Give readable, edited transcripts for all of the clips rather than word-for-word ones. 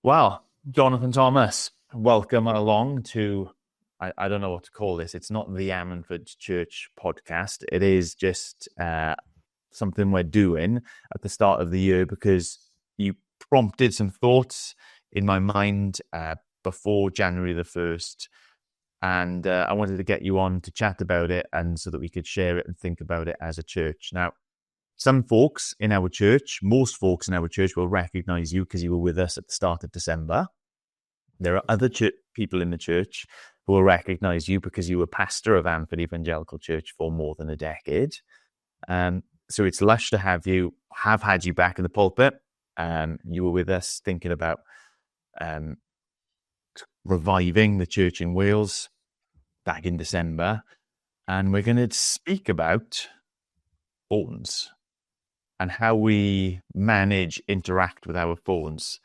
Well, Jonathan Thomas, welcome along to, I don't know what to call this. It's not the Ammanford Church podcast. It is just something we're doing at the start of the year because you prompted some thoughts in my mind before January the 1st. And I wanted to get you on to chat about it and so that we could share it and think about it as a church. Now, some folks in our church, most folks in our church will recognize you because you were with us at the start of December. There are other people in the church who will recognize you because you were pastor of Ammanford Evangelical Church for more than a decade. So it's lush to have had you back in the pulpit. You were with us thinking about reviving the church in Wales back in December. And we're going to speak about phones and how we interact with our phones.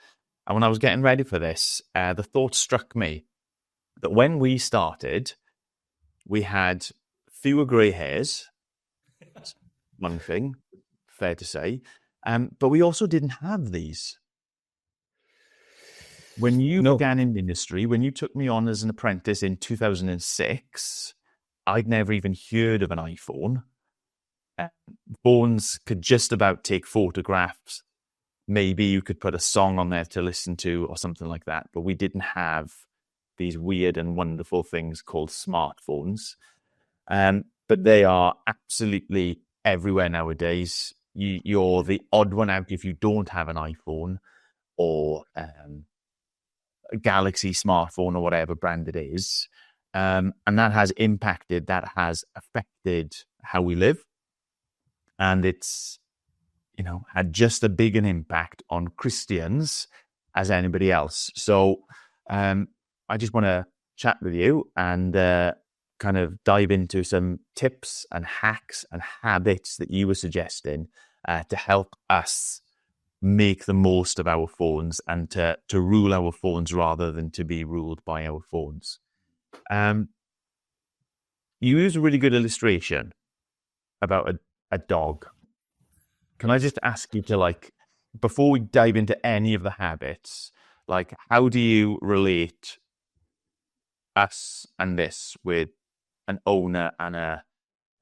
And when I was getting ready for this, the thought struck me that when we started, we had fewer grey hairs. That's one thing, fair to say. But we also didn't have these. When you began in ministry, when you took me on as an apprentice in 2006, I'd never even heard of an iPhone. Phones could just about take photographs. Maybe you could put a song on there to listen to or something like that. But we didn't have these weird and wonderful things called smartphones. But they are absolutely everywhere nowadays. You're the odd one out if you don't have an iPhone or a Galaxy smartphone or whatever brand it is. And that has affected how we live. And it's, had just as big an impact on Christians as anybody else. So I just want to chat with you and kind of dive into some tips and hacks and habits that you were suggesting to help us make the most of our phones and to rule our phones rather than to be ruled by our phones. You use a really good illustration about a dog. Can I just ask you to, before we dive into any of the habits, how do you relate us and this with an owner and a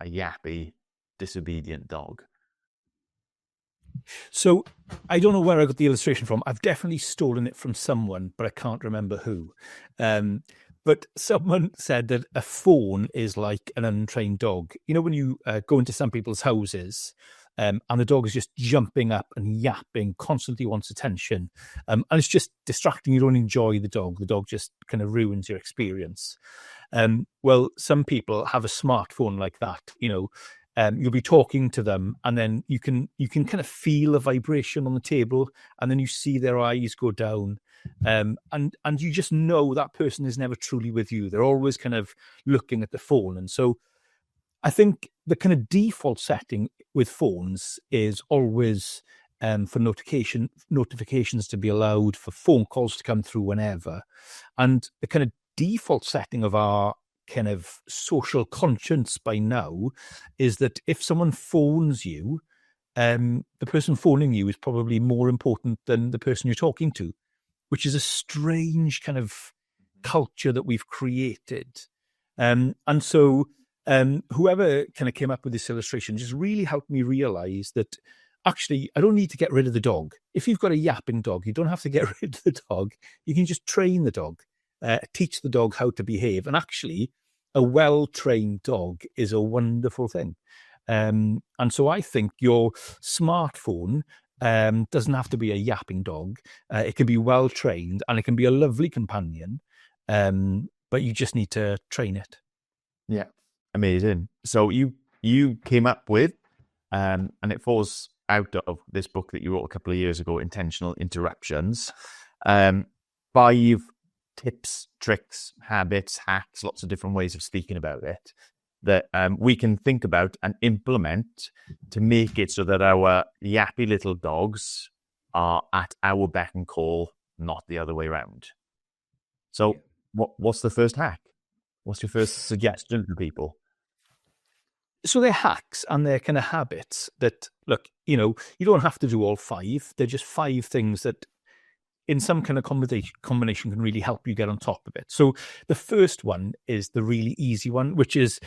yappy, disobedient dog? So I don't know where I got the illustration from. I've definitely stolen it from someone, but I can't remember who. But someone said that a phone is like an untrained dog. When you go into some people's houses and the dog is just jumping up and yapping, constantly wants attention. And it's just distracting. You don't enjoy the dog. The dog just kind of ruins your experience. Well, some people have a smartphone like that, you'll be talking to them and then you can kind of feel a vibration on the table and then you see their eyes go down. And you just know that person is never truly with you. They're always kind of looking at the phone. And so I think the kind of default setting with phones is always for notifications to be allowed, for phone calls to come through whenever. And the kind of default setting of our kind of social conscience by now is that if someone phones you, the person phoning you is probably more important than the person you're talking to, which is a strange kind of culture that we've created. And so whoever kind of came up with this illustration just really helped me realize that actually I don't need to get rid of the dog. If you've got a yapping dog, you don't have to get rid of the dog. You can just train the dog, teach the dog how to behave. And actually a well-trained dog is a wonderful thing. And so I think your smartphone doesn't have to be a yapping dog. It can be well-trained and it can be a lovely companion, but you just need to train it. Yeah, amazing. So you came up with, and it falls out of this book that you wrote a couple of years ago, Intentional Interruptions, 5 tips, tricks, habits, hacks, lots of different ways of speaking about it that we can think about and implement to make it so that our yappy little dogs are at our beck and call, not the other way around. So what's the first hack? What's your first suggestion to people? So they're hacks and they're kind of habits that, look, you don't have to do all 5. They're just 5 things that in some kind of combination can really help you get on top of it. So the first one is the really easy one, which is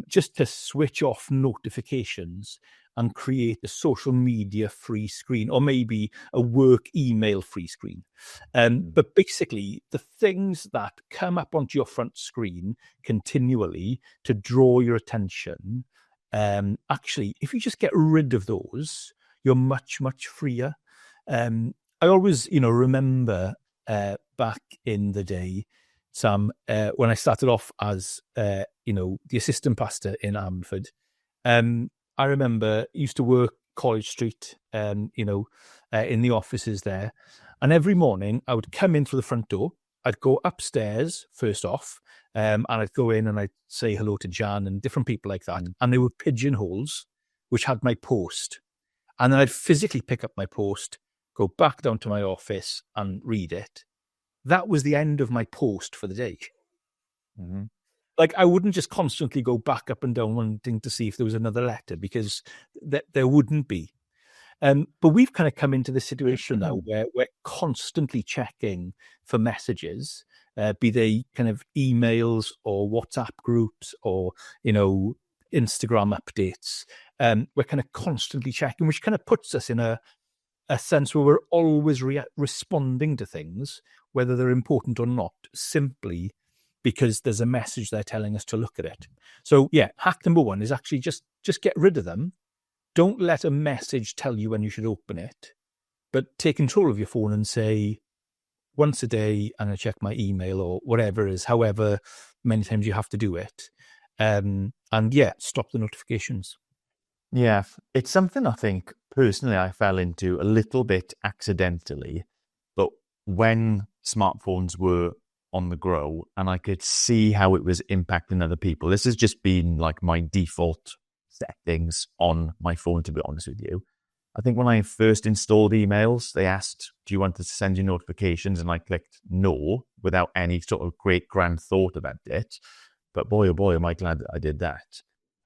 just to switch off notifications and create a social media free screen, or maybe a work email free screen. But basically, the things that come up onto your front screen continually to draw your attention, actually, if you just get rid of those, you're much, much freer. I always, remember back in the day, Sam, when I started off as, the assistant pastor in Ammanford. I remember used to work College Street, in the offices there. And every morning I would come in through the front door. I'd go upstairs first off, and I'd go in and I'd say hello to Jan and different people like that. And there were pigeonholes which had my post. And then I'd physically pick up my post, go back down to my office and read it. That was the end of my post for the day. Mm-hmm. Like, I wouldn't just constantly go back up and down wanting to see if there was another letter, because there wouldn't be. But we've kind of come into this situation now where we're constantly checking for messages, be they kind of emails or WhatsApp groups or, Instagram updates. We're kind of constantly checking, which kind of puts us in a sense where we're always responding to things, whether they're important or not, simply because there's a message they're telling us to look at it. So yeah, hack number one is actually just get rid of them. Don't let a message tell you when you should open it, but take control of your phone and say, once a day, I'm going to check my email or whatever it is, however many times you have to do it. And yeah, stop the notifications. Yeah, it's something I think personally I fell into a little bit accidentally, but when smartphones were on the grow and I could see how it was impacting other people, this has just been like my default settings on my phone, to be honest with you. I think when I first installed emails, they asked, do you want us to send you notifications? And I clicked no without any sort of great grand thought about it. But boy, oh boy, am I glad that I did that.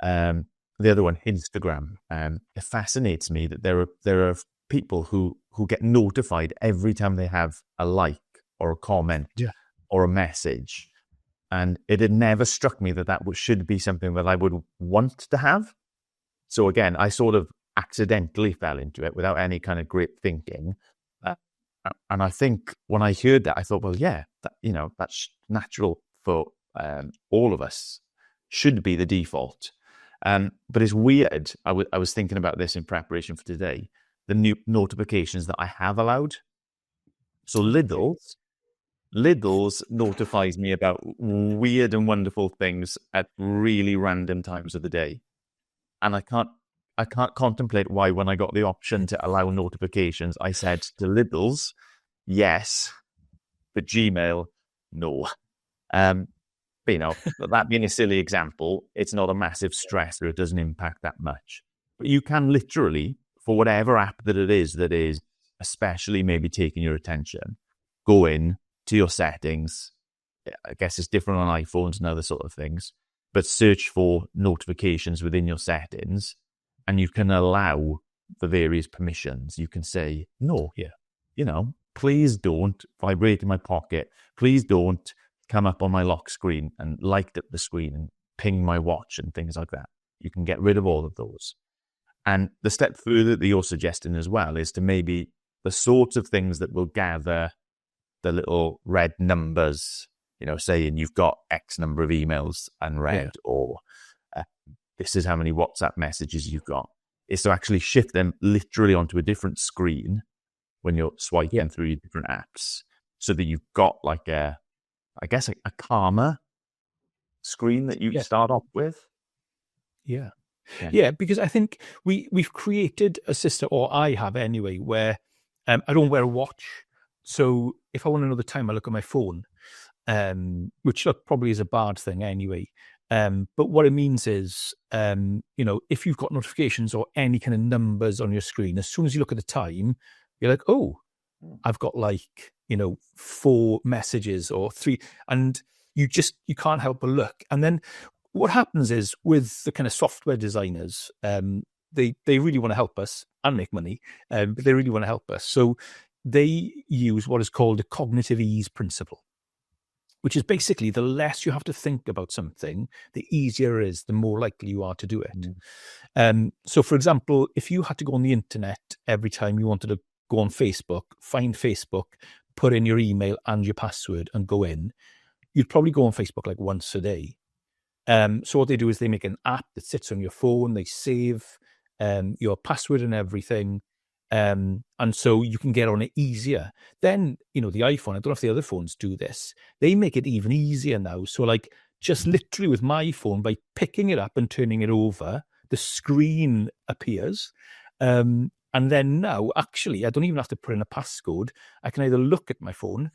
The other one, Instagram. It fascinates me that there are people who get notified every time they have a like or a comment or a message. And it had never struck me that should be something that I would want to have. So again, I sort of accidentally fell into it without any kind of great thinking. And I think when I heard that, I thought, well, yeah, that's natural for all of us, should be the default. But it's weird. I was thinking about this in preparation for today, the new notifications that I have allowed. So Lidl's notifies me about weird and wonderful things at really random times of the day. And I can't contemplate why, when I got the option to allow notifications, I said to Lidl's, yes, but Gmail, no. But, that being a silly example, it's not a massive stressor. It doesn't impact that much. But you can literally, for whatever app that is especially maybe taking your attention, go in to your settings. I guess it's different on iPhones and other sort of things, but search for notifications within your settings and you can allow the various permissions. You can say, no, please don't vibrate in my pocket. Please don't come up on my lock screen and light up the screen and ping my watch and things like that. You can get rid of all of those. And the step further that you're suggesting as well is to maybe the sorts of things that will gather the little red numbers, saying you've got X number of emails unread, or this is how many WhatsApp messages you've got, is to actually shift them literally onto a different screen when you're swiping through your different apps, so that you've got like a calmer screen that you start off with. Yeah, because I think we've created a system, or I have anyway, where I don't wear a watch. So if I want to know the time, I look at my phone, which probably is a bad thing anyway. But what it means is, if you've got notifications or any kind of numbers on your screen, as soon as you look at the time, you're like, oh, I've got 4 messages or 3, and you can't help but look. And then what happens is, with the kind of software designers, they really want to help us and make money, but they really want to help us. So they use what is called the cognitive ease principle, which is basically the less you have to think about something, the easier it is, the more likely you are to do it. So, for example, if you had to go on the internet every time you wanted to go on Facebook, find Facebook, put in your email and your password and go in, you'd probably go on Facebook like once a day. So what they do is they make an app that sits on your phone, they save your password and everything, and so you can get on it easier. Then, the iPhone, I don't know if the other phones do this, they make it even easier now. So like just literally with my phone, by picking it up and turning it over, the screen appears. And then now, actually, I don't even have to put in a passcode. I can either look at my phone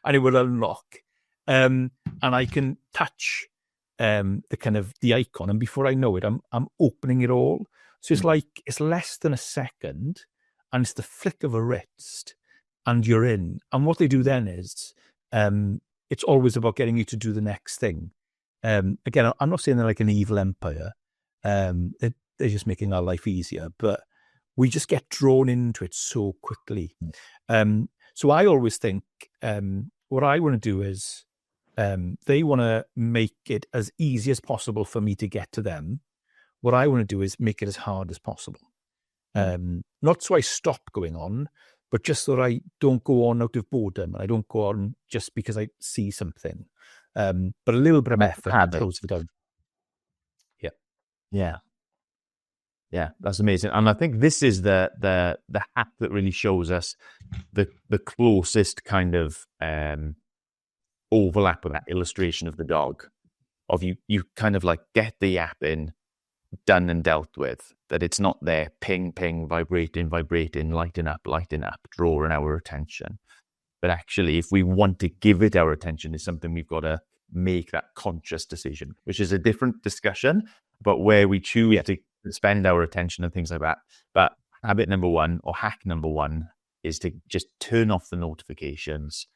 and it will unlock. And I can touch the icon, and before I know it, I'm opening it all. So it's like it's less than a second, and it's the flick of a wrist, and you're in. And what they do then is, it's always about getting you to do the next thing. Again, I'm not saying they're like an evil empire. They're just making our life easier, but we just get drawn into it so quickly. So I always think what I want to do is they want to make it as easy as possible for me to get to them. What I want to do is make it as hard as possible. Not so I stop going on, but just so that I don't go on out of boredom. I don't go on just because I see something. But a little bit of effort closes it down. Yeah, that's amazing. And I think this is the hack that really shows us the closest kind of overlap with that illustration of the dog. Of you kind of like get the app in, done and dealt with, that it's not there, ping, ping, vibrating, lighting up, drawing our attention. But actually, if we want to give it our attention, it's something we've got to make that conscious decision, which is a different discussion, but where we choose to spend our attention and things like that. But habit number one, or hack number one, is to just turn off the notifications,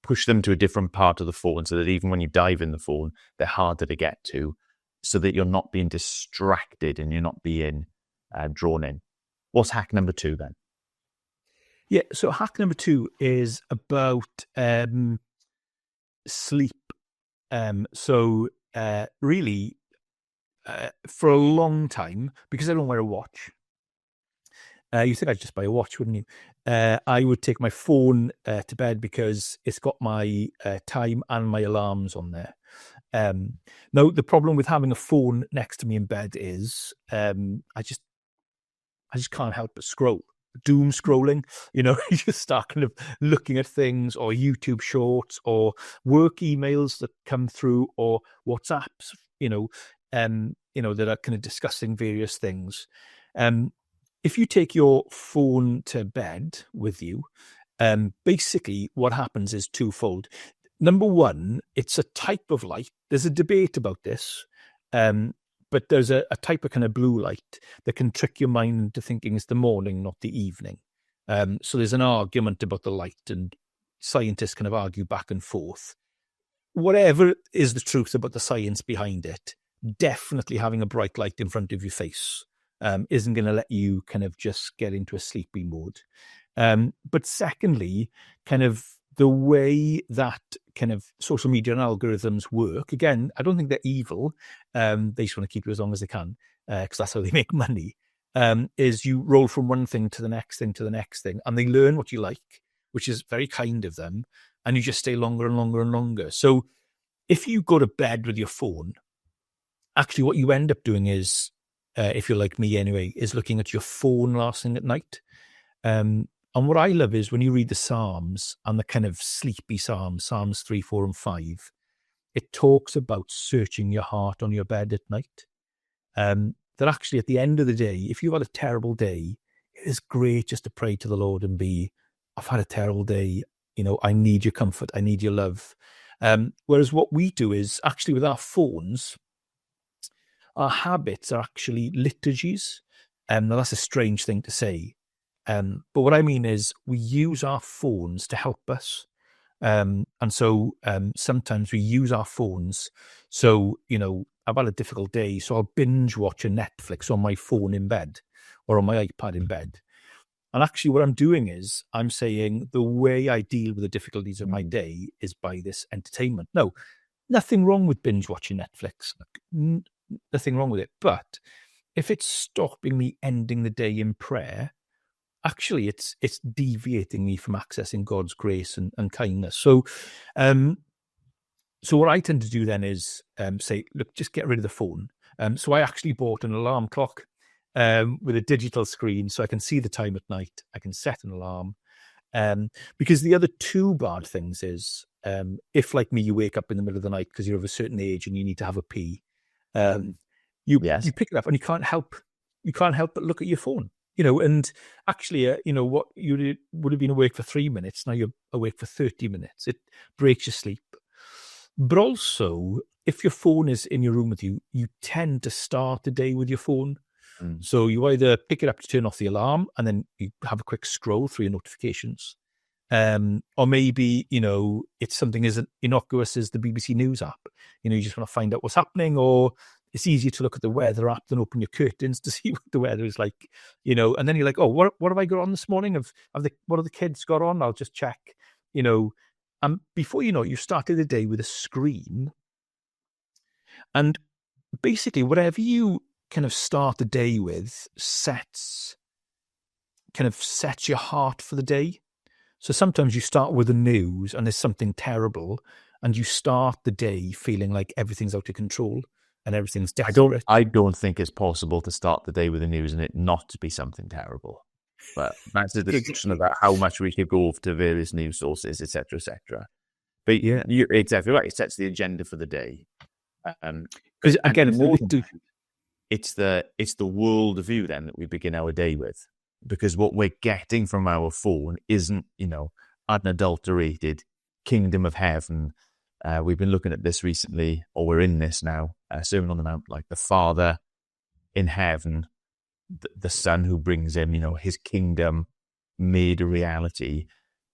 push them to a different part of the phone so that even when you dive in the phone, they're harder to get to, so that you're not being distracted and you're not being drawn in. What's hack number two then? Yeah, so hack number two is about sleep. Really, for a long time, because I don't wear a watch, you think I'd just buy a watch, wouldn't you? I would take my phone to bed because it's got my time and my alarms on there. Now, the problem with having a phone next to me in bed is I just can't help but scroll. Doom scrolling, you just start kind of looking at things, or YouTube shorts, or work emails that come through, or WhatsApps, that are kind of discussing various things. If you take your phone to bed with you, basically what happens is twofold. Number one, it's a type of light. There's a debate about this, but there's a type of kind of blue light that can trick your mind into thinking it's the morning, not the evening. So there's an argument about the light, and scientists kind of argue back and forth. Whatever is the truth about the science behind it, definitely having a bright light in front of your face isn't going to let you kind of just get into a sleepy mode. But secondly, kind of the way that kind of social media and algorithms work, again, I don't think they're evil. They just want to keep you as long as they can, because that's how they make money, is you roll from one thing to the next thing to the next thing, and they learn what you like, which is very kind of them, and you just stay longer and longer and longer. So if you go to bed with your phone, actually what you end up doing is, if you're like me anyway, is looking at your phone last thing at night. And what I love is when you read the Psalms, and the kind of sleepy Psalms 3, 4, and 5, it talks about searching your heart on your bed at night. That actually at the end of the day, if you've had a terrible day, it is great just to pray to the Lord and be, I've had a terrible day. I need your comfort. I need your love. Whereas what we do is actually with our phones, our habits are actually liturgies. Now that's a strange thing to say. But what I mean is we use our phones to help us. And so sometimes we use our phones. So, I've had a difficult day, so I'll binge watch a Netflix on my phone in bed, or on my iPad in bed. And actually what I'm doing is I'm saying the way I deal with the difficulties of my day is by this entertainment. No, nothing wrong with binge watching Netflix. Nothing wrong with it. But if it's stopping me ending the day in prayer, actually it's deviating me from accessing God's grace and kindness. So what I tend to do then is say, look, just get rid of the phone. So I actually bought an alarm clock with a digital screen so I can see the time at night. I can set an alarm. Because the other two bad things is if, like me, you wake up in the middle of the night because you're of a certain age and you need to have a pee, you pick it up and you can't help but look at your phone. And actually, what you would have been awake for 3 minutes, now you're awake for 30 minutes. It breaks your sleep. But also, if your phone is in your room with you, you tend to start the day with your phone. So you either pick it up to turn off the alarm and then you have a quick scroll through your notifications. Or maybe, it's something as innocuous as the BBC News app. You just want to find out what's happening, or it's easier to look at the weather app than open your curtains to see what the weather is like, and then you're like, oh, what have I got on this morning? What have the kids got on? I'll just check, and before you know it, you started the day with a screen. And basically, whatever you kind of start the day with sets your heart for the day. So sometimes you start with the news and there's something terrible, and you start the day feeling like everything's out of control and everything's desperate. I don't think it's possible to start the day with the news and it not to be something terrible. But that's a discussion about how much we could go to various news sources, etc., etc. But yeah, you're exactly right. It sets the agenda for the day. Because again, it's the worldview then that we begin our day with, because what we're getting from our phone isn't, unadulterated kingdom of heaven. We've been looking at this recently, or we're in this now, Sermon on the Mount, like the Father in heaven, the Son who brings him, his kingdom made a reality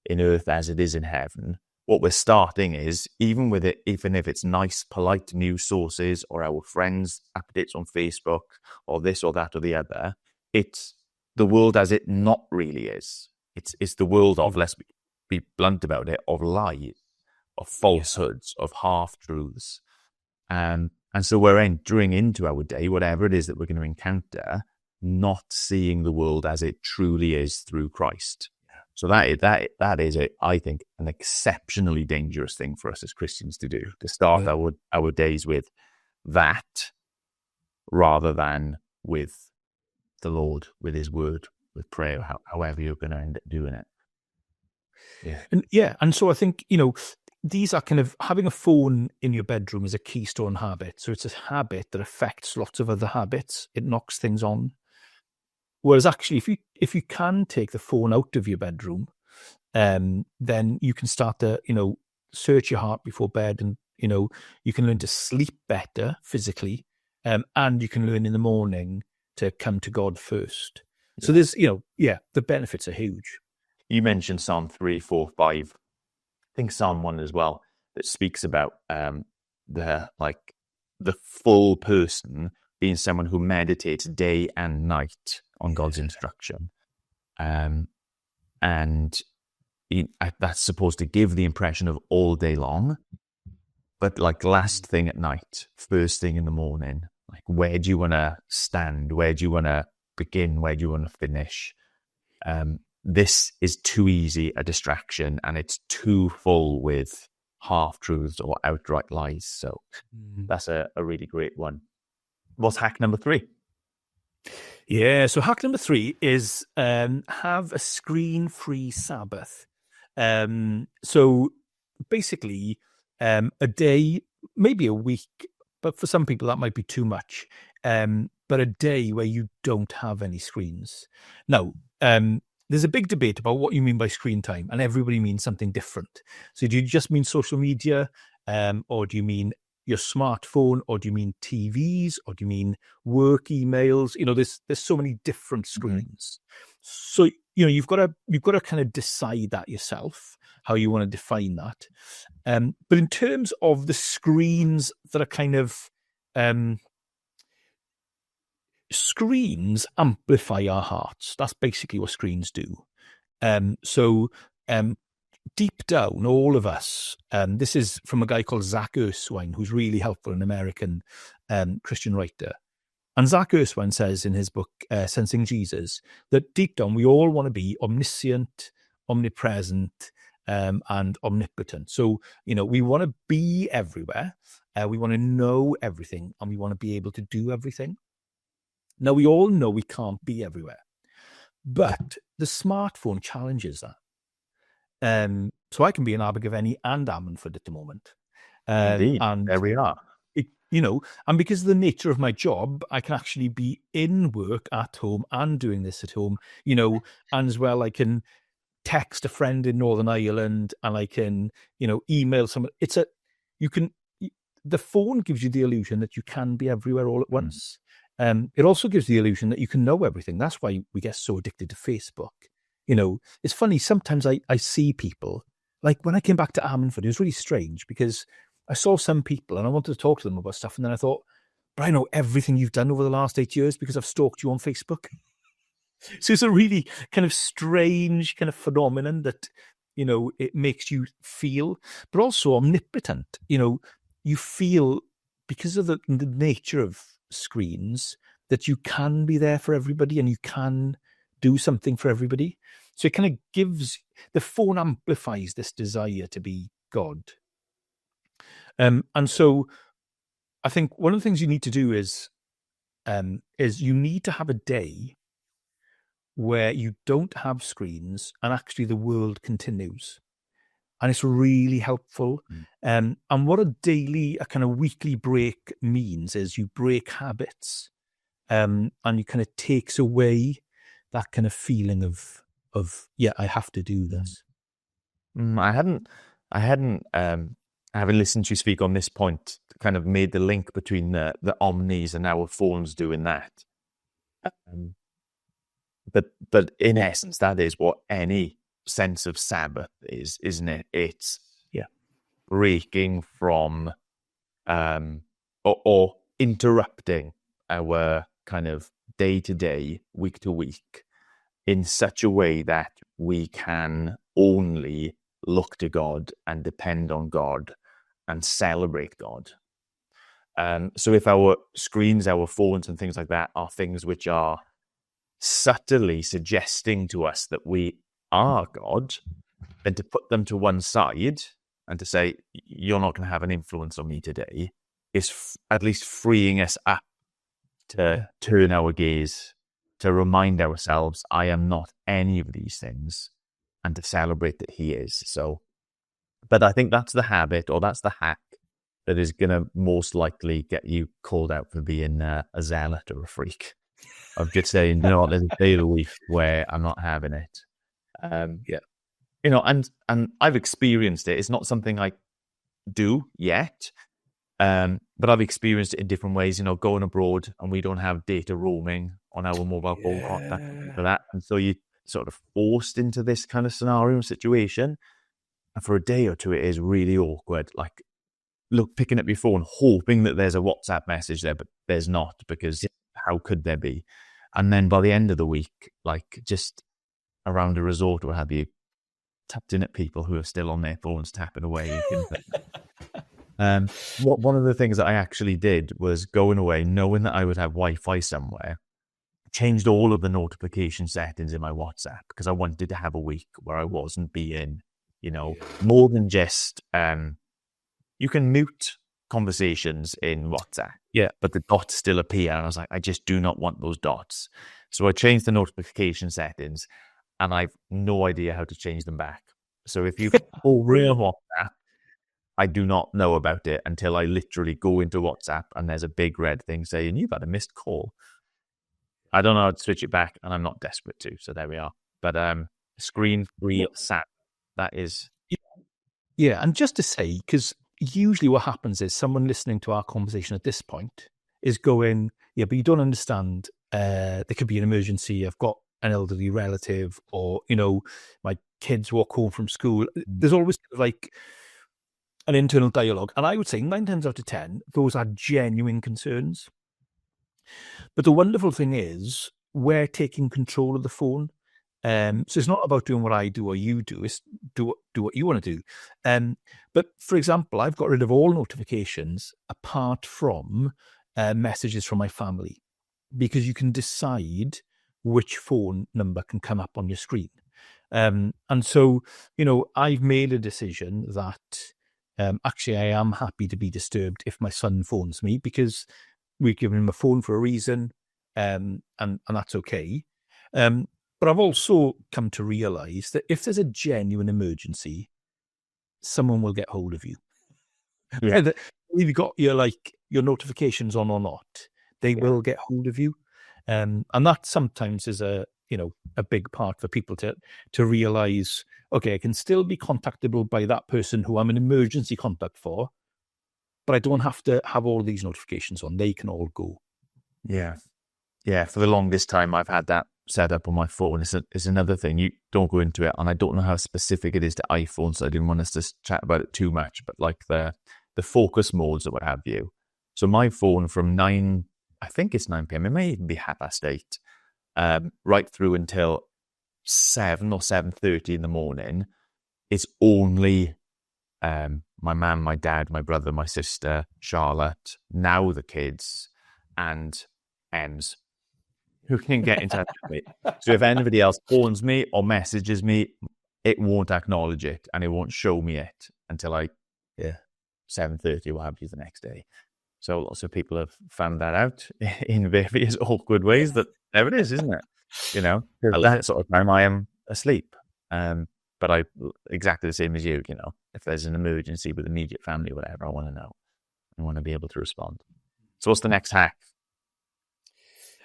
in earth as it is in heaven. What we're starting is, even if it's nice, polite news sources or our friends' updates on Facebook or this or that or the other, it's the world as it not really is. It's the world of, let's be blunt about it, of lies, of falsehoods, of half-truths. And so we're entering into our day, whatever it is that we're going to encounter, not seeing the world as it truly is through Christ. So that is, I think, an exceptionally dangerous thing for us as Christians to do, to start our days with that rather than with the Lord, with his word, with prayer, however you're going to end up doing it. And so I think, these are kind of, having a phone in your bedroom is a keystone habit. So it's a habit that affects lots of other habits. It knocks things on. Whereas actually, if you can take the phone out of your bedroom, then you can start to, search your heart before bed, and, you can learn to sleep better physically, and you can learn in the morning to come to God first. Yeah. So there's, the benefits are huge. You mentioned Psalm 3, 4, 5. I think Psalm 1 as well, that speaks about the full person being someone who meditates day and night on God's instruction. And that's supposed to give the impression of all day long, but like last thing at night, first thing in the morning, like where do you want to stand? Where do you want to begin? Where do you want to finish? This is too easy a distraction, and it's too full with half-truths or outright lies. So that's a really great one. What's hack number 3? Yeah, so hack number 3 is have a screen-free Sabbath. So basically, a day, maybe a week, but for some people that might be too much. But a day where you don't have any screens. Now, there's a big debate about what you mean by screen time, and everybody means something different. So do you just mean social media, or do you mean your smartphone, or do you mean TVs, or do you mean work emails? There's so many different screens. So you've got to kind of decide that yourself, how you want to define that. But in terms of the screens that are kind of screens amplify our hearts. That's basically what screens do. So deep down, all of us, this is from a guy called Zach Erskine, who's really helpful, an American Christian writer. And Zach Erskine says in his book, Sensing Jesus, that deep down, we all want to be omniscient, omnipresent, and omnipotent. So, we want to be everywhere. We want to know everything, and we want to be able to do everything. Now, we all know we can't be everywhere, but the smartphone challenges that. So I can be in Abergavenny and Ammanford at the moment. Indeed, and there we are. And because of the nature of my job, I can actually be in work at home and doing this at home, and as well, I can text a friend in Northern Ireland, and I can, email someone. The phone gives you the illusion that you can be everywhere all at once. It also gives the illusion that you can know everything. That's why we get so addicted to Facebook. It's funny. Sometimes I see people, like when I came back to Ammanford, it was really strange because I saw some people and I wanted to talk to them about stuff. And then I thought, but I know everything you've done over the last 8 years because I've stalked you on Facebook. So it's a really kind of strange kind of phenomenon that, it makes you feel, but also omnipotent. You feel, because of the nature of screens, that you can be there for everybody and you can do something for everybody. So it kind of the phone amplifies this desire to be God. And so I think one of the things you need to do is you need to have a day where you don't have screens and actually the world continues. And it's really helpful. And what a kind of weekly break means is you break habits, and you kind of takes away that kind of feeling of I have to do this. I hadn't having listened to you speak on this point, kind of made the link between the omnis and our phones doing that. But in essence, that is what any sense of Sabbath is, isn't it? It's breaking from or interrupting our kind of day to day, week to week, in such a way that we can only look to God and depend on God and celebrate God. So if our screens, our phones and things like that are things which are subtly suggesting to us that we are God, then to put them to one side and to say, you're not going to have an influence on me today, is at least freeing us up to turn our gaze, to remind ourselves, I am not any of these things, and to celebrate that he is. So, but I think that's the habit, or that's the hack that is going to most likely get you called out for being a zealot or a freak. Of just saying, there's a day of the week where I'm not having it. And I've experienced it. It's not something I do yet, but I've experienced it in different ways. Going abroad and we don't have data roaming on our mobile phone contact for that, and so you sort of forced into this kind of scenario and situation. And for a day or two, it is really awkward. Like, picking up your phone, hoping that there's a WhatsApp message there, but there's not, because how could there be? And then by the end of the week, like just around a resort or what have you, tapped in at people who are still on their phones tapping away. One of the things that I actually did was going away, knowing that I would have Wi-Fi somewhere, changed all of the notification settings in my WhatsApp because I wanted to have a week where I wasn't being, more than just, you can mute conversations in WhatsApp. But the dots still appear. And I was like, I just do not want those dots. So I changed the notification settings and I've no idea how to change them back. So if you real WhatsApp, I do not know about it until I literally go into WhatsApp and there's a big red thing saying, you've had a missed call. I don't know how to switch it back and I'm not desperate to. So there we are. But screen-free Sabbath, that is... Yeah, and just to say, because usually what happens is someone listening to our conversation at this point is going, but you don't understand. There could be an emergency. I've got an elderly relative, or, my kids walk home from school. There's always like an internal dialogue. And I would say 9 times out of 10, those are genuine concerns. But the wonderful thing is we're taking control of the phone. So it's not about doing what I do or you do. It's do what you want to do. But for example, I've got rid of all notifications apart from messages from my family, because you can decide which phone number can come up on your screen. And so, I've made a decision that actually I am happy to be disturbed if my son phones me, because we've given him a phone for a reason, and that's okay. But I've also come to realize that if there's a genuine emergency, someone will get hold of you. Yeah. Whether you've got your notifications on or not, they will get hold of you. And that sometimes is a big part for people to realize, okay, I can still be contactable by that person who I'm an emergency contact for, but I don't have to have all these notifications on. They can all go. Yeah. Yeah. For the longest time, I've had that set up on my phone. It's another thing. You don't go into it, and I don't know how specific it is to iPhone, so I didn't want us to chat about it too much, but like the focus modes or what have you. So my phone from 9, I think it's 9 p.m, it may even be 8:30, right through until 7 or 7:30 in the morning, it's only my mum, my dad, my brother, my sister, Charlotte, now the kids, and Ems, who can get in touch with me. So if anybody else phones me or messages me, it won't acknowledge it, and it won't show me it until 7:30 or have you the next day. So lots of people have found that out in various awkward ways. That there it is, isn't it? At that sort of time I am asleep. But I exactly the same as you. If there's an emergency with immediate family or whatever, I want to know. I want to be able to respond. So what's the next hack?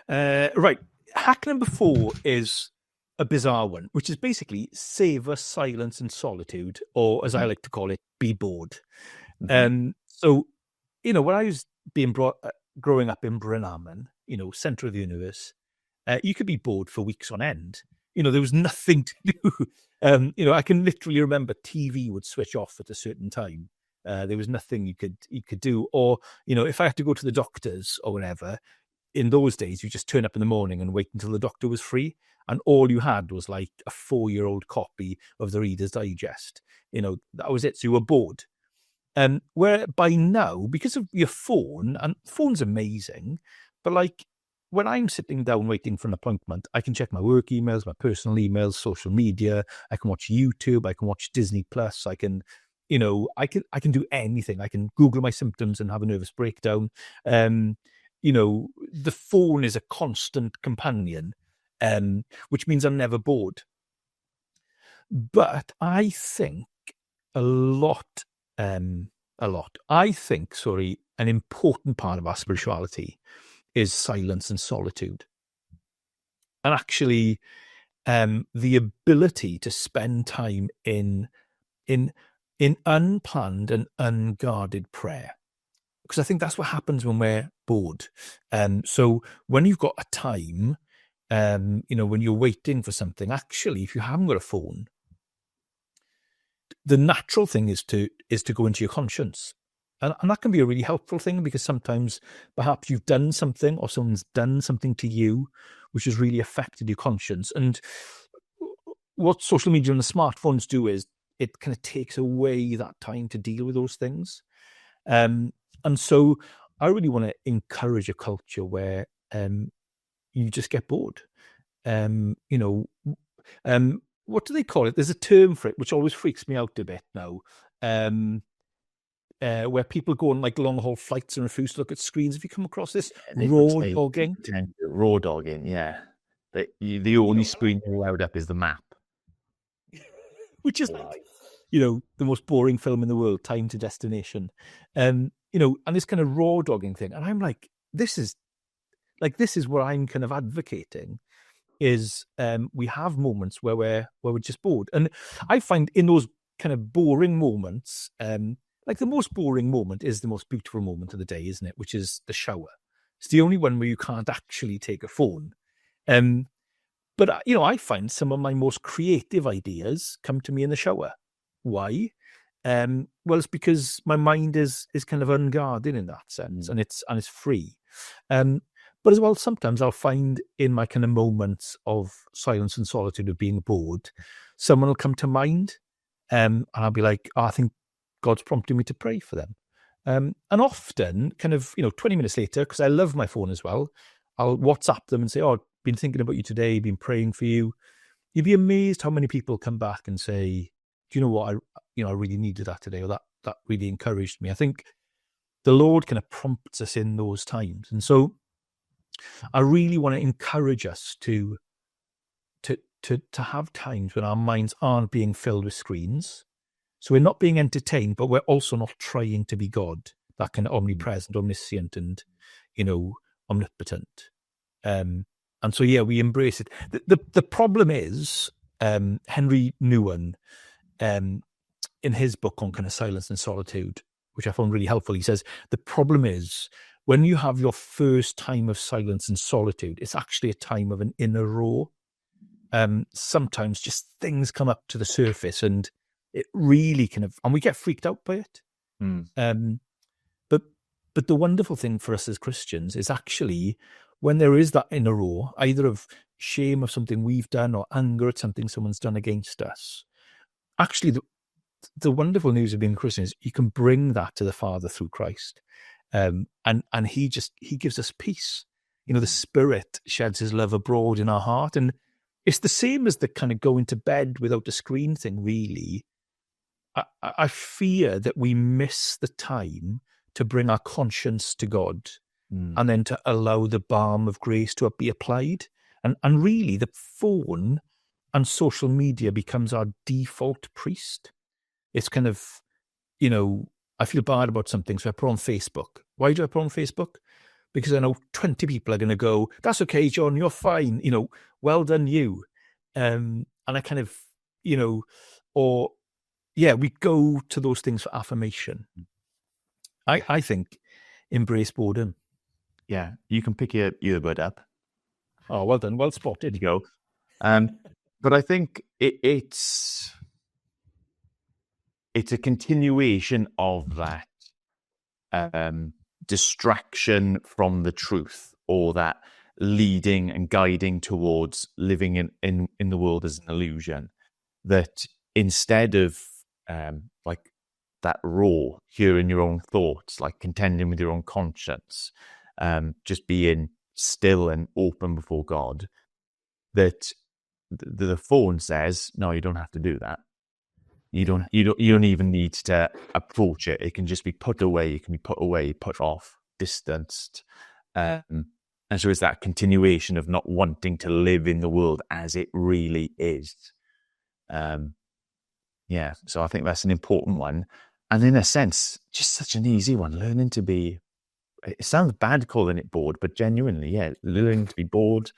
Right. Hack number 4 is a bizarre one, which is basically savor silence and solitude, or as I like to call it, be bored. So, when I was growing up in Bryn Aman, centre of the universe, you could be bored for weeks on end. There was nothing to do. I can literally remember TV would switch off at a certain time. There was nothing you could do. Or, if I had to go to the doctors or whatever, in those days, you just turn up in the morning and wait until the doctor was free. And all you had was like a 4-year-old copy of the Reader's Digest. That was it. So you were bored. Where by now, because of your phone, and phone's amazing, but like when I'm sitting down waiting for an appointment, I can check my work emails, my personal emails, social media. I can watch YouTube. I can watch Disney Plus. I can do anything. I can Google my symptoms and have a nervous breakdown. The phone is a constant companion, which means I'm never bored. But I think I think, an important part of our spirituality is silence and solitude. And actually, the ability to spend time in unplanned and unguarded prayer. Because I think that's what happens when we're bored. So when you've got a time, when you're waiting for something, actually, if you haven't got a phone, the natural thing is to go into your conscience. And that can be a really helpful thing, because sometimes perhaps you've done something or someone's done something to you which has really affected your conscience. And what social media and the smartphones do is it kind of takes away that time to deal with those things. And so I really want to encourage a culture where you just get bored. What do they call it? There's a term for it, which always freaks me out a bit now, where people go on like long haul flights and refuse to look at screens. Have you come across this? Raw dogging? Raw dogging, yeah. The only screen you're allowed up is the map. Which is the most boring film in the world, Time to Destination. And this kind of raw dogging thing. And I'm like, this is what I'm kind of advocating. Is we have moments where we're just bored. And I find in those kind of boring moments, like the most boring moment is the most beautiful moment of the day, isn't it? Which is the shower. It's the only one where you can't actually take a phone. But I find some of my most creative ideas come to me in the shower. Why? Well, it's because my mind is kind of unguarded in that sense, and it's free. But as well, sometimes I'll find in my kind of moments of silence and solitude of being bored, someone will come to mind, and I'll be like, oh, I think God's prompting me to pray for them. And often, kind of, 20 minutes later, because I love my phone as well, I'll WhatsApp them and say, oh, I've been thinking about you today, been praying for you. You'd be amazed how many people come back and say, do you know what, I really needed that today, or that really encouraged me. I think the Lord kind of prompts us in those times. And so I really want to encourage us to have times when our minds aren't being filled with screens. So we're not being entertained, but we're also not trying to be God, that kind of omnipresent, omniscient, and, omnipotent. And so, yeah, we embrace it. The problem is, Henry Nouwen, in his book on kind of silence and solitude, which I found really helpful, he says, the problem is when you have your first time of silence and solitude, it's actually a time of an inner roar. Sometimes just things come up to the surface and it really and we get freaked out by it. But the wonderful thing for us as Christians is actually when there is that inner roar, either of shame of something we've done or anger at something someone's done against us, actually the wonderful news of being a Christian is you can bring that to the Father through Christ. And he gives us peace. The Spirit sheds his love abroad in our heart. And it's the same as the kind of going to bed without a screen thing, really. I fear that we miss the time to bring our conscience to God and then to allow the balm of grace to be applied. And really, the phone and social media becomes our default priest. It's kind of, I feel bad about something, so I put on Facebook. Why do I put on Facebook? Because I know 20 people are going to go, that's okay, John, you're fine, well done you. And I kind of, we go to those things for affirmation. I think embrace boredom. Yeah, you can pick your earbud up. Oh, well done. Well spotted. There you go. But I think it's a continuation of that distraction from the truth, or that leading and guiding towards living in the world as an illusion, that instead of like that raw, hearing your own thoughts, like contending with your own conscience, just being still and open before God, that the phone says, no, you don't have to do that. You don't even need to approach it. It can just be put away. It can be put away, put off, distanced. And so it's that continuation of not wanting to live in the world as it really is. So I think that's an important one. And in a sense, just such an easy one, learning to be, it sounds bad calling it bored, but genuinely, learning to be bored.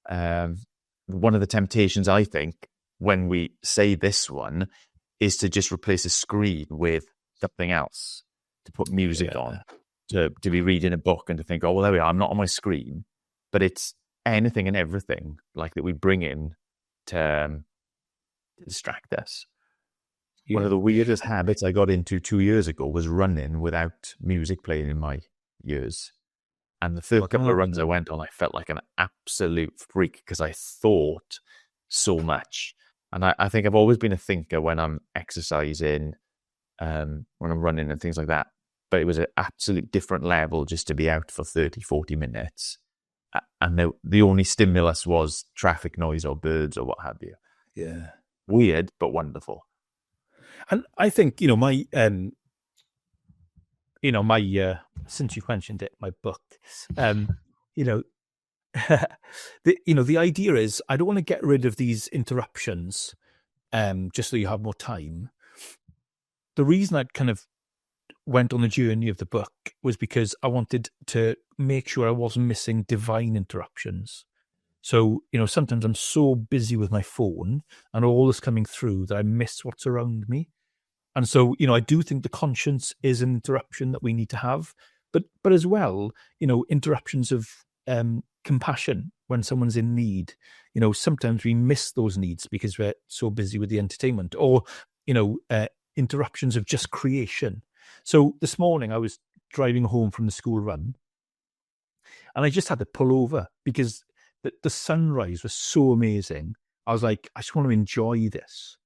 One of the temptations, I think, when we say this one, is to just replace a screen with something else, to put music on, to be reading a book and to think, oh, well, there we are, I'm not on my screen. But it's anything and everything like that we bring in to distract us. Yeah. One of the weirdest habits I got into 2 years ago was running without music playing in my ears. And the first couple of runs I went on, I felt like an absolute freak because I thought so much. And I think I've always been a thinker when I'm exercising, when I'm running and things like that. But it was an absolute different level just to be out for 30, 40 minutes. And the only stimulus was traffic noise or birds or what have you. Yeah. Weird, but wonderful. And I think, my since you mentioned it, my book, the idea is I don't want to get rid of these interruptions, just so you have more time. The reason I kind of went on the journey of the book was because I wanted to make sure I wasn't missing divine interruptions. So, sometimes I'm so busy with my phone and all this coming through that I miss what's around me. And so, I do think the conscience is an interruption that we need to have, but as well, interruptions of compassion when someone's in need. Sometimes we miss those needs because we're so busy with the entertainment, or, interruptions of just creation. So this morning I was driving home from the school run And I just had to pull over because the sunrise was so amazing. I was like, I just want to enjoy this.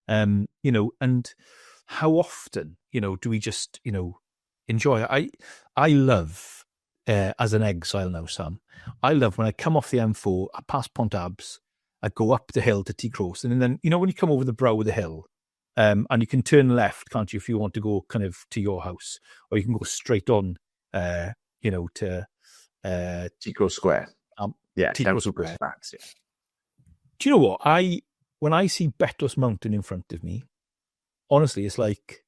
And how often, do we just, enjoy it? I love, as an exile now, Sam, I love when I come off the M4, I pass Pontabs, I go up the hill to T Cross, and then, when you come over the brow of the hill, and you can turn left, can't you, if you want to go kind of to your house, or you can go straight on, to Tico Square. Yeah, Tico Square. Facts, yeah. Do you know what? When I see Betlos Mountain in front of me, honestly, it's like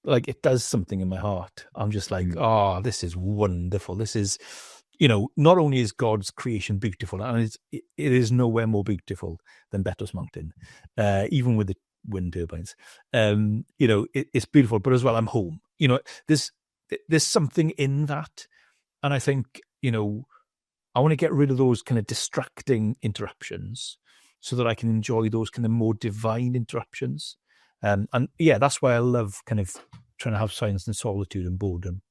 it does something in my heart. I'm just like, this is wonderful. This is, not only is God's creation beautiful, and it is nowhere more beautiful than Betlos Mountain, even with the wind turbines. It's beautiful, but as well, I'm home. There's something in that, and I think, I want to get rid of those kind of distracting interruptions so that I can enjoy those kind of more divine interruptions. And yeah, that's why I love kind of trying to have silence and solitude and boredom.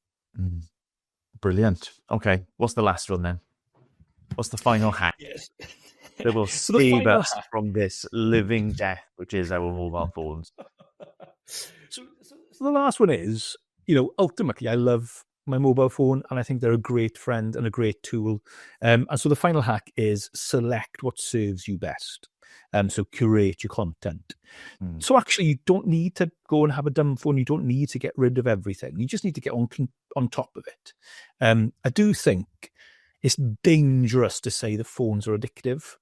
Brilliant. Okay, what's the last one then? What's the final hack? Yes. That will save us from this living death, which is our mobile phones. So the last one is, ultimately, I love my mobile phone, and I think they're a great friend and a great tool. And so the final hack is select what serves you best. So curate your content. So actually, you don't need to go and have a dumb phone. You don't need to get rid of everything. You just need to get on top of it. I do think it's dangerous to say the phones are addictive.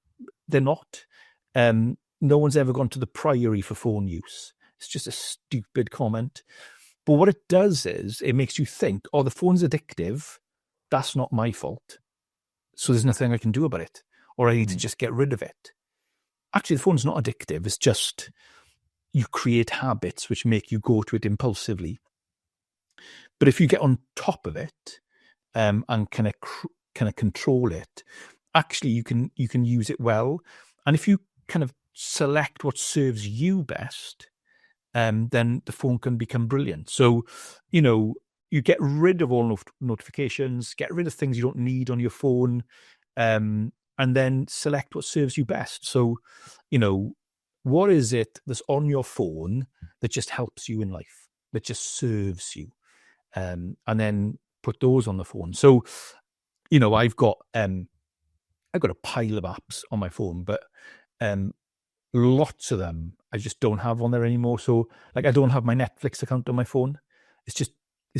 They're not. No one's ever gone to the Priory for phone use. It's just a stupid comment. But what it does is it makes you think, the phone's addictive. That's not my fault. So there's nothing I can do about it. Or I need to just get rid of it. Actually, the phone's not addictive. It's just you create habits which make you go to it impulsively. But if you get on top of it and kind of control it, actually you can use it well. And if you kind of select what serves you best, then the phone can become brilliant. So, you get rid of all notifications, get rid of things you don't need on your phone, and then select what serves you best. So, what is it that's on your phone that just helps you in life, that just serves you? And then put those on the phone. So, I've got a pile of apps on my phone, but lots of them I just don't have on there anymore. So I don't have my Netflix account on my phone. It's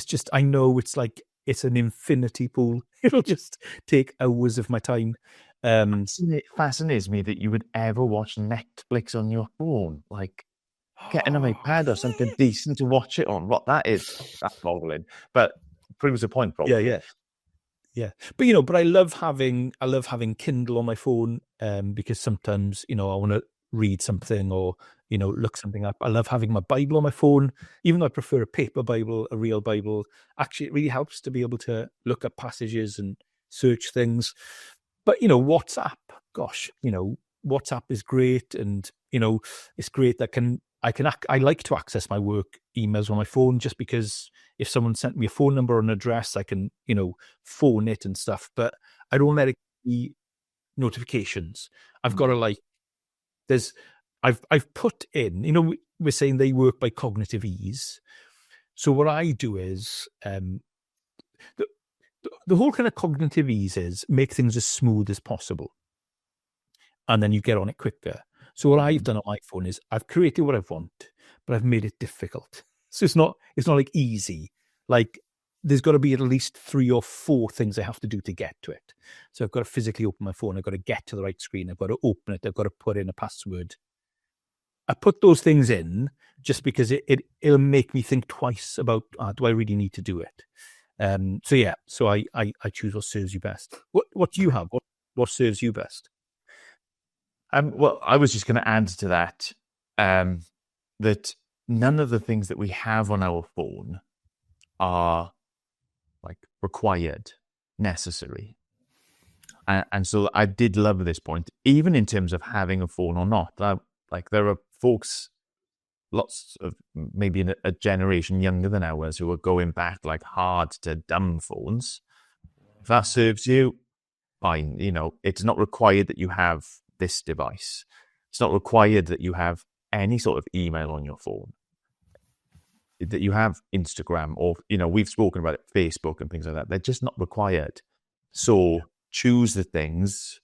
just I know it's an infinity pool. It'll just take hours of my time. It fascinates me that you would ever watch Netflix on your phone. Get an iPad or something decent to watch it on. What that is, that's boggling. But proves the point, probably. Yeah. But I love having Kindle on my phone because sometimes, I want to read something or, look something up. I love having my Bible on my phone, even though I prefer a paper Bible, a real Bible. Actually, it really helps to be able to look up passages and search things. But, WhatsApp, gosh, WhatsApp is great. And, it's great that I like to access my work emails on my phone just because if someone sent me a phone number or an address, I can, phone it and stuff. But I don't let it be notifications. I've got to I've put in, we're saying they work by cognitive ease. So what I do is the whole kind of cognitive ease is make things as smooth as possible. And then you get on it quicker. So what I've done on my phone is I've created what I want, but I've made it difficult. So it's not easy. There's got to be at least 3 or 4 things I have to do to get to it. So I've got to physically open my phone. I've got to get to the right screen. I've got to open it. I've got to put in a password. I put those things in just because it'll make me think twice about, do I really need to do it? So I choose what serves you best. What do you have? What serves you best? Well, I was just going to add to that, that none of the things that we have on our phone are required, necessary. And so I did love this point, even in terms of having a phone or not. There are folks, lots of maybe a generation younger than ours, who are going back hard to dumb phones. If that serves you, fine. You know, it's not required that you have this device. It's not required that you have any sort of email on your phone, that you have Instagram, or, you know, we've spoken about it, Facebook and things like that. They're just not required. So choose the things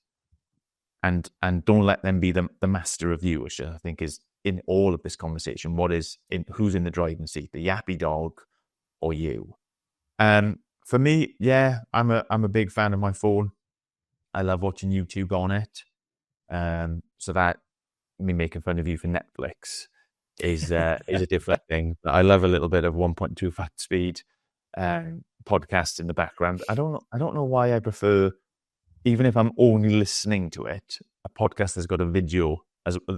and don't let them be the master of you, which I think is in all of this conversation. Who's in the driving seat, the yappy dog or you? For me, yeah, I'm a big fan of my phone. I love watching YouTube on it. So that me making fun of you for Netflix is a different thing. But I love a little bit of 1.25 speed podcast in the background. I don't know why I prefer, even if I'm only listening to it, a podcast that's got a video.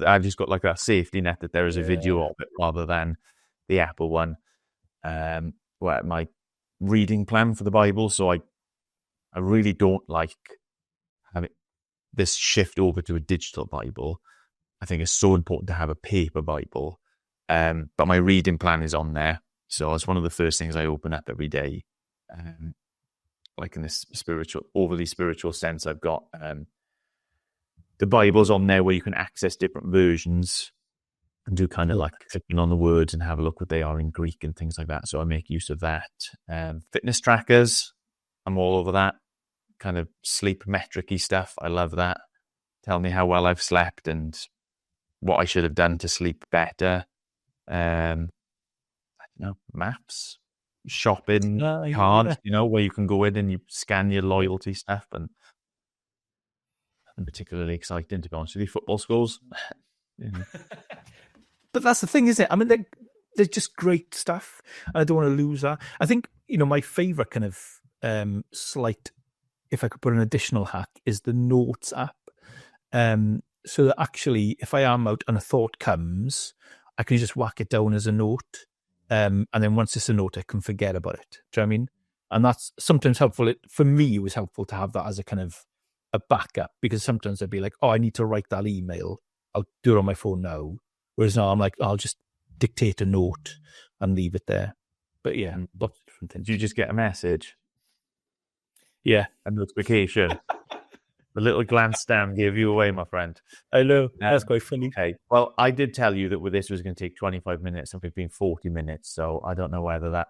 I've just got like a safety net that there is a video of it rather than the Apple one. Where my reading plan for the Bible, so I really don't like having this shift over to a digital Bible. I think it's so important to have a paper Bible. But my reading plan is on there. So it's one of the first things I open up every day. Like in this overly spiritual sense, I've got the Bible's on there where you can access different versions and do kind of like clicking on the words and have a look what they are in Greek and things like that. So I make use of that. Fitness trackers, I'm all over that. Kind of sleep metric-y stuff. I love that. Tell me how well I've slept and what I should have done to sleep better. I don't know, maps, shopping cards, you know, where you can go in and you scan your loyalty stuff, and particularly exciting, to be honest with you, football scores. But that's the thing, isn't it? I mean, they're just great stuff. I don't want to lose that. I think, you know, my favorite kind of slight, if I could put an additional hack, is the Notes app. So that actually, if I am out and a thought comes, I can just whack it down as a note. And then once it's a note, I can forget about it. Do you know what I mean? And that's sometimes helpful. For me, it was helpful to have that as a kind of a backup, because sometimes I'd be like, oh, I need to write that email. I'll do it on my phone now. Whereas now I'm like, I'll just dictate a note and leave it there. But yeah, lots of different things. Did you just get a message? Yeah. A notification. The little glance down gave you away, my friend. I know. That's quite funny. Okay. Well, I did tell you that this was going to take 25 minutes and we've been 40 minutes. So I don't know whether that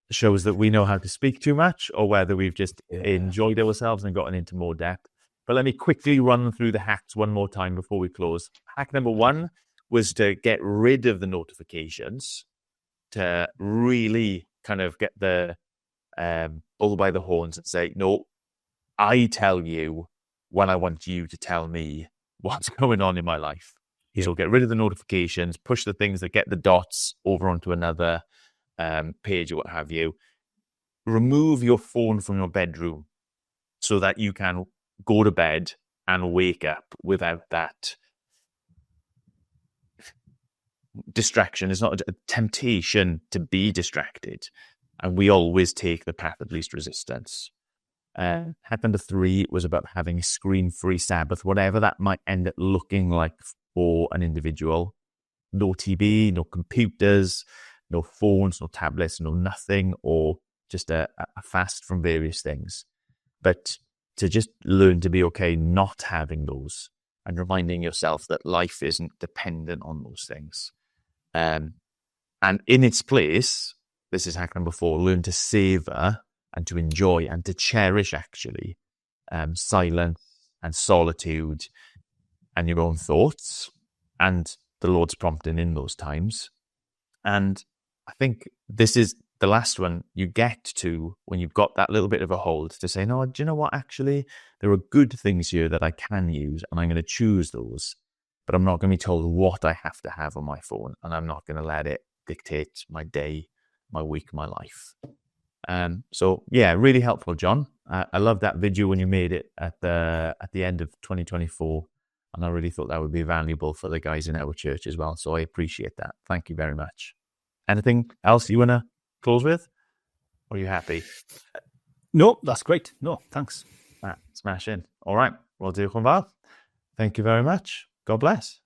shows that we know how to speak too much or whether we've just enjoyed ourselves and gotten into more depth. But let me quickly run through the hacks one more time before we close. Hack number 1 was to get rid of the notifications, to really kind of get the bull by the horns and say, no, I tell you when I want you to tell me what's going on in my life. Yeah. So get rid of the notifications, push the things that get the dots over onto another page or what have you. Remove your phone from your bedroom so that you can go to bed and wake up without that distraction. It's not a temptation to be distracted. And we always take the path of least resistance. Hack number 3 was about having a screen-free Sabbath, whatever that might end up looking like for an individual. No TV, no computers, no phones, no tablets, no nothing, or just a fast from various things. But to just learn to be okay not having those and reminding yourself that life isn't dependent on those things. And in its place, this is hack number 4, learn to savor and to enjoy and to cherish, actually, silence and solitude and your own thoughts and the Lord's prompting in those times. And I think this is the last one you get to when you've got that little bit of a hold to say, no, do you know what? Actually, there are good things here that I can use and I'm going to choose those, but I'm not going to be told what I have to have on my phone, and I'm not going to let it dictate my day, my week, my life. So yeah, really helpful, John. I love that video when you made it at the end of 2024, and I really thought that would be valuable for the guys in our church as well. So I appreciate that. Thank you very much. Anything else you want to close with? Or are you happy? No, that's great. No, thanks. Smash in. All right. Well, diolch yn fawr. Thank you very much. God bless.